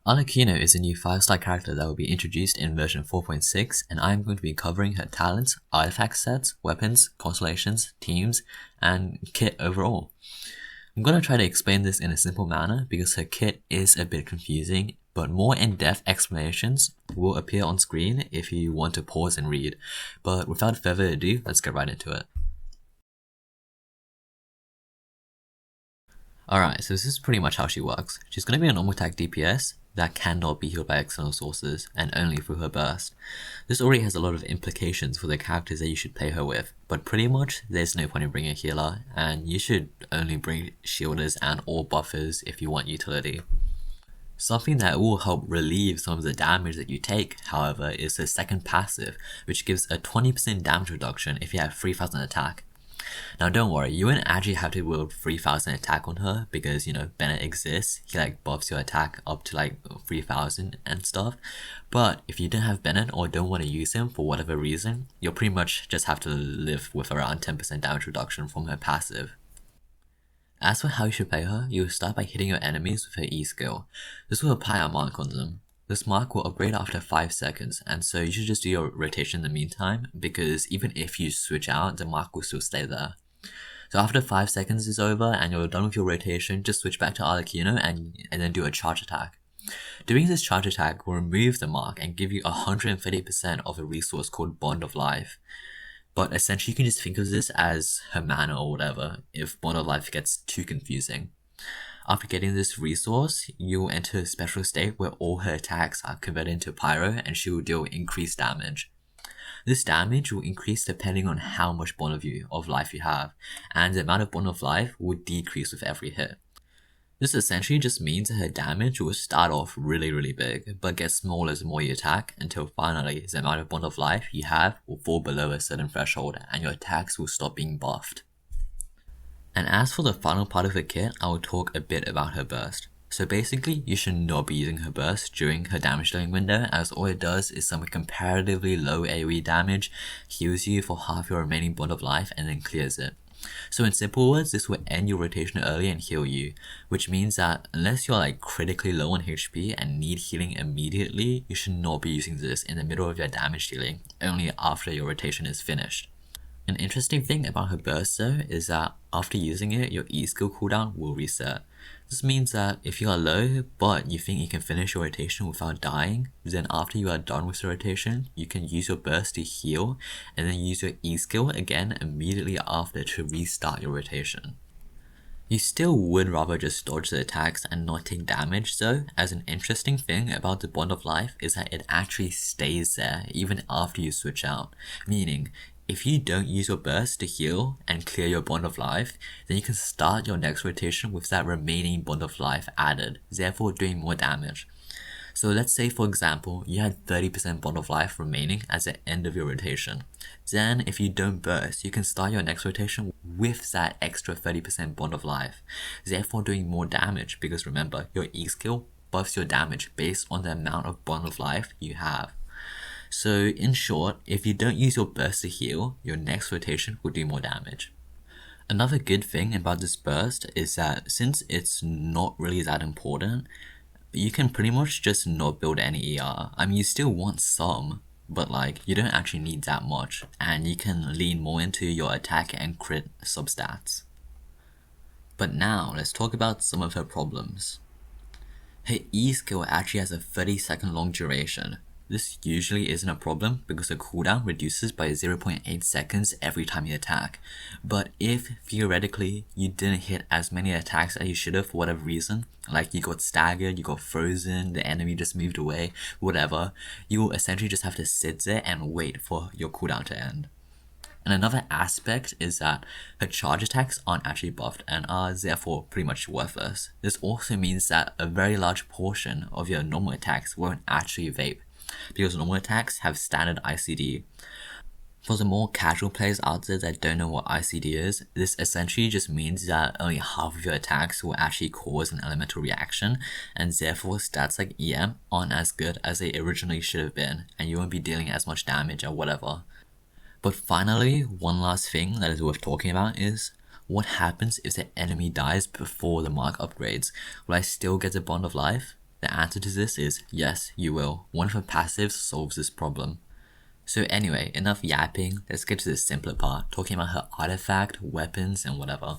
ARLECCHINO is a new 5-star character that will be introduced in version 4.6, and I am going to be covering her talents, artifact sets, weapons, constellations, teams, and kit overall. I'm going to try to explain this in a simple manner because her kit is a bit confusing, but more in-depth explanations will appear on screen if you want to pause and read. But without further ado, let's get right into it. Alright, so this is pretty much how she works. She's going to be a normal attack DPS that cannot be healed by external sources, and only through her burst. This already has a lot of implications for the characters that you should play her with, but pretty much there's no point in bringing a healer, and you should only bring shielders and or buffers if you want utility. Something that will help relieve some of the damage that you take, however, is the second passive, which gives a 20% damage reduction if you have 3000 attack. Now don't worry, you won't actually have to wield 3000 attack on her because, you know, Bennett exists. He buffs your attack up to 3000 and stuff. But if you don't have Bennett or don't want to use him for whatever reason, you'll pretty much just have to live with around 10% damage reduction from her passive. As for how you should play her, you'll start by hitting your enemies with her E skill. This will apply a mark on them. This mark will upgrade after 5 seconds, and so you should just do your rotation in the meantime, because even if you switch out, the mark will still stay there. So after 5 seconds is over and you're done with your rotation, just switch back to ARLECCHINO and then do a charge attack. Doing this charge attack will remove the mark and give you 130% of a resource called Bond of Life. But essentially you can just think of this as her mana or whatever, if Bond of Life gets too confusing. After getting this resource, you will enter a special state where all her attacks are converted into pyro and she will deal increased damage. This damage will increase depending on how much bond of life you have, and the amount of bond of life will decrease with every hit. This essentially just means that her damage will start off really big, but get smaller the more you attack, until finally the amount of bond of life you have will fall below a certain threshold and your attacks will stop being buffed. And as for the final part of her kit, I will talk a bit about her burst. So basically, you should not be using her burst during her damage dealing window, as all it does is some comparatively low AoE damage, heals you for half your remaining bond of life, and then clears it. So in simple words, this will end your rotation early and heal you, which means that unless you're critically low on HP and need healing immediately, you should not be using this in the middle of your damage dealing, only after your rotation is finished. An interesting thing about her burst though is that after using it, your E skill cooldown will reset. This means that if you are low but you think you can finish your rotation without dying, then after you are done with the rotation, you can use your burst to heal and then use your E skill again immediately after to restart your rotation. You still would rather just dodge the attacks and not take damage though, as an interesting thing about the Bond of Life is that it actually stays there even after you switch out, meaning if you don't use your burst to heal and clear your Bond of Life, then you can start your next rotation with that remaining Bond of Life added, therefore doing more damage. So let's say for example, you had 30% Bond of Life remaining at the end of your rotation. Then if you don't burst, you can start your next rotation with that extra 30% Bond of Life, therefore doing more damage, because remember, your E skill buffs your damage based on the amount of Bond of Life you have. So in short, if you don't use your burst to heal, your next rotation will do more damage. Another good thing about this burst is that since it's not really that important, you can pretty much just not build any ER. I mean, you still want some, but you don't actually need that much, and you can lean more into your attack and crit substats. But now, let's talk about some of her problems. Her E skill actually has a 30-second long duration. This usually isn't a problem because the cooldown reduces by 0.8 seconds every time you attack. But if, theoretically, you didn't hit as many attacks as you should have for whatever reason, like you got staggered, you got frozen, the enemy just moved away, whatever, you will essentially just have to sit there and wait for your cooldown to end. And another aspect is that her charge attacks aren't actually buffed and are therefore pretty much worthless. This also means that a very large portion of your normal attacks won't actually vape, because normal attacks have standard ICD. For the more casual players out there that don't know what ICD is, this essentially just means that only half of your attacks will actually cause an elemental reaction, and therefore stats like EM aren't as good as they originally should have been, and you won't be dealing as much damage or whatever. But finally, one last thing that is worth talking about is, what happens if the enemy dies before the mark upgrades? Will I still get the Bond of Life? The The answer to this is yes, you will. One of her passives solves this problem. So anyway, enough yapping, let's get to the simpler part, talking about her artifact, weapons, and whatever.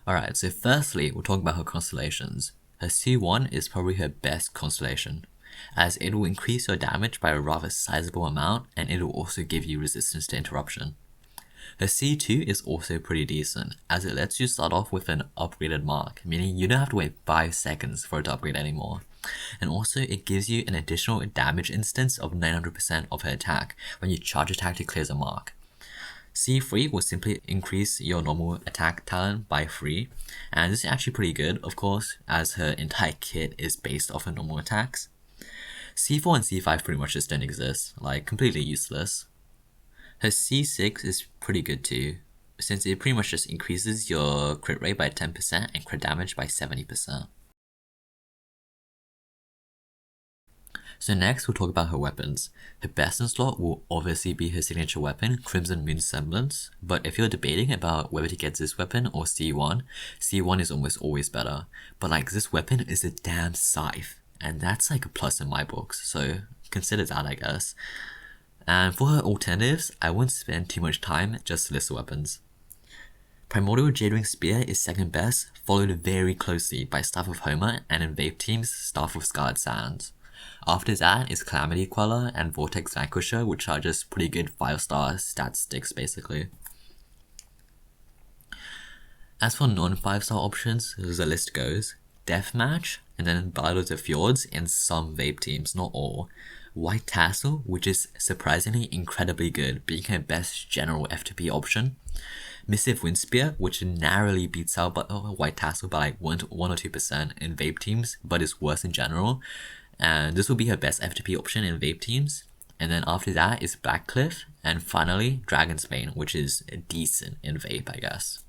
Alright, so firstly, we'll talk about her constellations. Her C1 is probably her best constellation, as it will increase your damage by a rather sizable amount, and it will also give you resistance to interruption. Her C2 is also pretty decent, as it lets you start off with an upgraded mark, meaning you don't have to wait 5 seconds for it to upgrade anymore. And also, it gives you an additional damage instance of 900% of her attack when you charge attack to clear a mark. C3 will simply increase your normal attack talent by 3, and this is actually pretty good, of course, as her entire kit is based off her normal attacks. C4 and C5 pretty much just don't exist, like completely useless. Her C6 is pretty good too, since it pretty much just increases your crit rate by 10% and crit damage by 70%. So next, we'll talk about her weapons. Her best in slot will obviously be her signature weapon, Crimson Moon Semblance, but if you're debating about whether to get this weapon or C1, C1 is almost always better. But like, this weapon is a damn scythe, and that's like a plus in my books, so consider that, I guess. And for her alternatives, I wouldn't spend too much time, just list the weapons. Primordial Jadewing Spear is second best, followed very closely by Staff of Homer and in Vape Team's Staff of Scarred Sands. After that is Calamity Queller and Vortex Vanquisher, which are just pretty good 5-star stat sticks basically. As for non-5-star options, as the list goes, Deathmatch, and then Battle of the Fjords in some Vape teams, not all. White Tassel, which is surprisingly incredibly good, being her best general FTP option. Missive Windspear, which narrowly beats out White Tassel by like 1 or 2% in Vape teams, but is worse in general. And this will be her best FTP option in Vape teams. And then after that is Blackcliff, and finally Dragon's Bane, which is decent in Vape, I guess.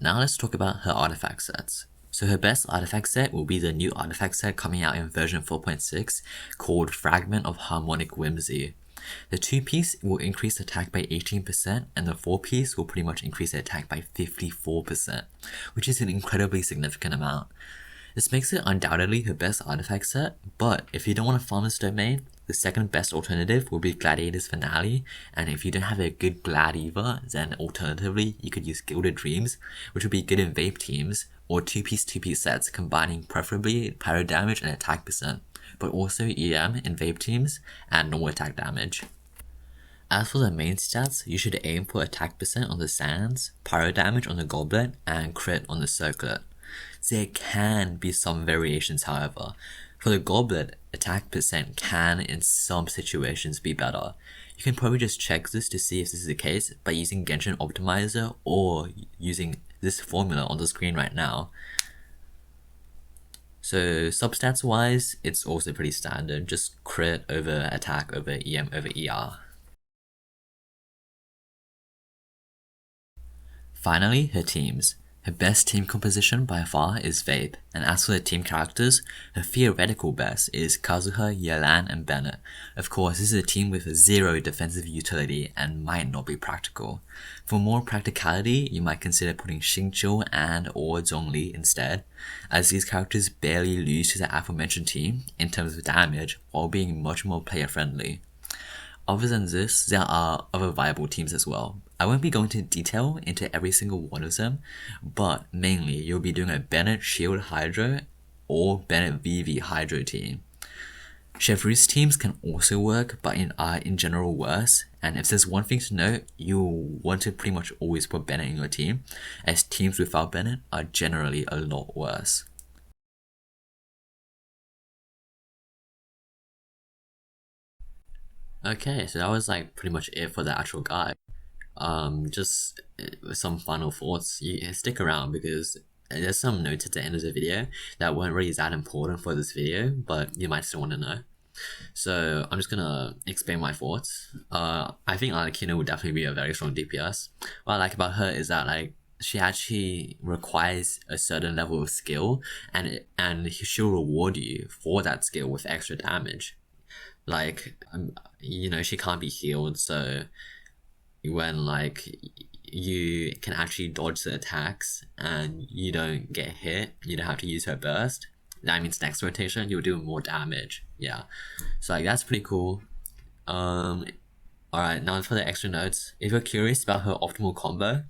Now let's talk about her artifact sets. So her best artifact set will be the new artifact set coming out in version 4.6 called Fragment of Harmonic Whimsy. The 2-piece will increase attack by 18%, and the 4-piece will pretty much increase the attack by 54%, which is an incredibly significant amount. This makes it undoubtedly her best artifact set, but if you don't want to farm this domain, the second best alternative will be Gladiator's Finale, and if you don't have a good Glad either, then alternatively you could use Gilded Dreams, which would be good in Vape teams, or 2-piece sets combining preferably pyro damage and attack percent, but also EM in Vape teams and normal attack damage. As for the main stats, you should aim for attack percent on the Sands, pyro damage on the Goblet, and crit on the Circlet. There can be some variations, however. For the Goblet, attack percent can in some situations be better. You can probably just check this to see if this is the case by using Genshin Optimizer or using this formula on the screen right now. So substats wise, it's also pretty standard, just crit over attack over EM over ER. Finally, her teams. Her best team composition by far is Vape, and as for the team characters, her theoretical best is Kazuha, Yelan, and Bennett. Of course, this is a team with 0 defensive utility and might not be practical. For more practicality, you might consider putting Xingqiu and or Zhongli instead, as these characters barely lose to the aforementioned team in terms of damage while being much more player friendly. Other than this, there are other viable teams as well. I won't be going into detail into every single one of them, but mainly you'll be doing a Bennett Shield Hydro or Bennett VV Hydro team. Chevreuse teams can also work, but are in general worse, and if there's one thing to note, you'll want to pretty much always put Bennett in your team, as teams without Bennett are generally a lot worse. Okay, so that was like pretty much it for the actual guide. Just some final thoughts. You stick around because there's some notes at the end of the video that weren't really that important for this video, but you might still want to know. So I'm just gonna explain my thoughts. I think ARLECCHINO would definitely be a very strong DPS. What I like about her is that like she actually requires a certain level of skill, and she'll reward you for that skill with extra damage. Like, you know, she can't be healed, so when like you can actually dodge the attacks and you don't get hit, you don't have to use her burst. That means next rotation you'll do more damage. Yeah, so like that's pretty cool. Alright, now for the extra notes. If you're curious about her optimal combo,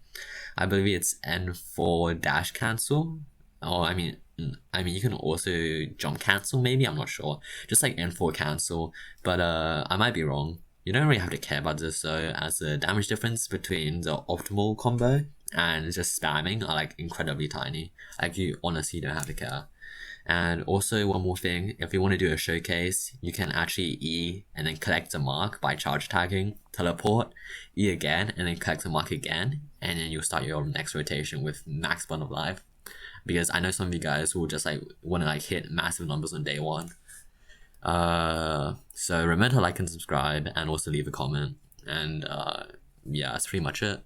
I believe it's N4 dash cancel, or I mean you can also jump cancel, maybe, I'm not sure. Just like N4 cancel, but I might be wrong. You don't really have to care about this though, as the damage difference between the optimal combo and just spamming are like incredibly tiny. Like you honestly don't have to care. And also one more thing, if you want to do a showcase, you can actually E and then collect the mark by charge tagging, teleport, E again, and then collect the mark again, and then you'll start your next rotation with max bundle of life. Because I know some of you guys will just like want to like hit massive numbers on day one. So remember to like and subscribe and also leave a comment. And yeah, that's pretty much it.